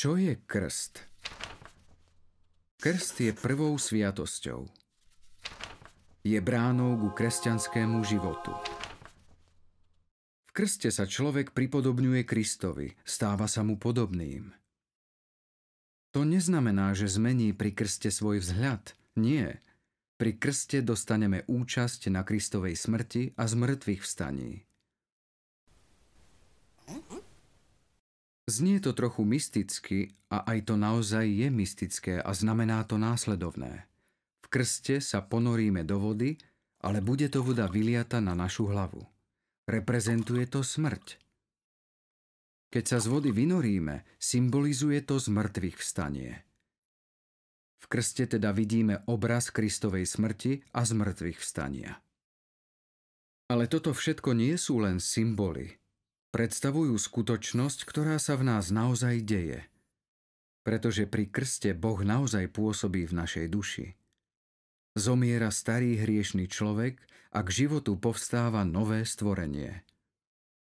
Čo je krst? Krst je prvou sviatosťou. Je bránou ku kresťanskému životu. V krste sa človek pripodobňuje Kristovi, stáva sa mu podobným. To neznamená, že zmení pri krste svoj vzhľad. Nie. Pri krste dostaneme účasť na Kristovej smrti a zmrtvých vstaní. Znie to trochu mysticky a aj to naozaj je mystické a znamená to následovné. V krste sa ponoríme do vody, ale bude to voda vyliata na našu hlavu. Reprezentuje to smrť. Keď sa z vody vynoríme, symbolizuje to zmrtvých vstanie. V krste teda vidíme obraz Kristovej smrti a zmrtvých vstania. Ale toto všetko nie sú len symboly. Predstavujú skutočnosť, ktorá sa v nás naozaj deje. Pretože pri krste Boh naozaj pôsobí v našej duši. Zomiera starý hriešny človek a k životu povstáva nové stvorenie.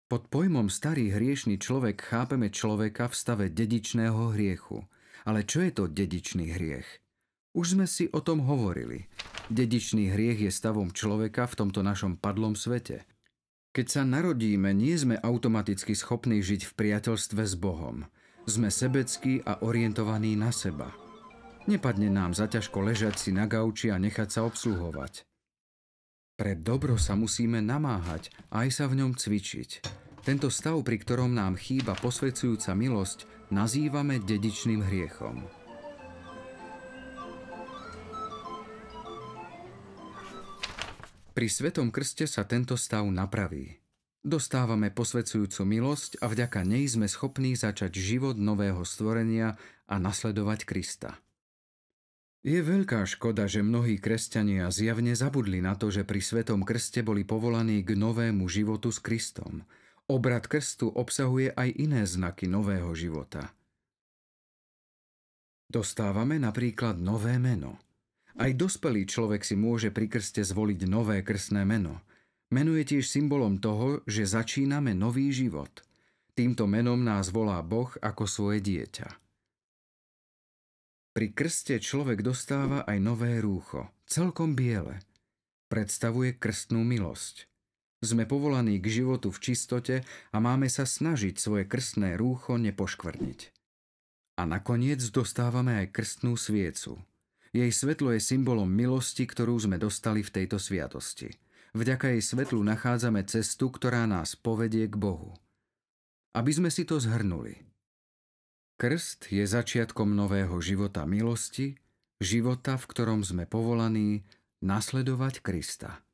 Pod pojmom starý hriešny človek chápeme človeka v stave dedičného hriechu. Ale čo je to dedičný hriech? Už sme si o tom hovorili. Dedičný hriech je stavom človeka v tomto našom padlom svete. Keď sa narodíme, nie sme automaticky schopní žiť v priateľstve s Bohom. Sme sebeckí a orientovaní na seba. Nepadne nám zaťažko ležať si na gauči a nechať sa obsluhovať. Pre dobro sa musíme namáhať a aj sa v ňom cvičiť. Tento stav, pri ktorom nám chýba posvedzujúca milosť, nazývame dedičným hriechom. Pri Svetom krste sa tento stav napraví. Dostávame posvedzujúcu milosť a vďaka nej sme schopní začať život nového stvorenia a nasledovať Krista. Je veľká škoda, že mnohí kresťania zjavne zabudli na to, že pri Svetom krste boli povolaní k novému životu s Kristom. Obrad krstu obsahuje aj iné znaky nového života. Dostávame napríklad nové meno. Aj dospelý človek si môže pri krste zvoliť nové krstné meno. Meno je tiež symbolom toho, že začíname nový život. Týmto menom nás volá Boh ako svoje dieťa. Pri krste človek dostáva aj nové rúcho, celkom biele. Predstavuje krstnú milosť. Sme povolaní k životu v čistote a máme sa snažiť svoje krstné rúcho nepoškvrniť. A nakoniec dostávame aj krstnú sviecu. Jej svetlo je symbolom milosti, ktorú sme dostali v tejto sviatosti. Vďaka jej svetlu nachádzame cestu, ktorá nás povedie k Bohu. Aby sme si to zhrnuli. Krst je začiatkom nového života milosti, života, v ktorom sme povolaní nasledovať Krista.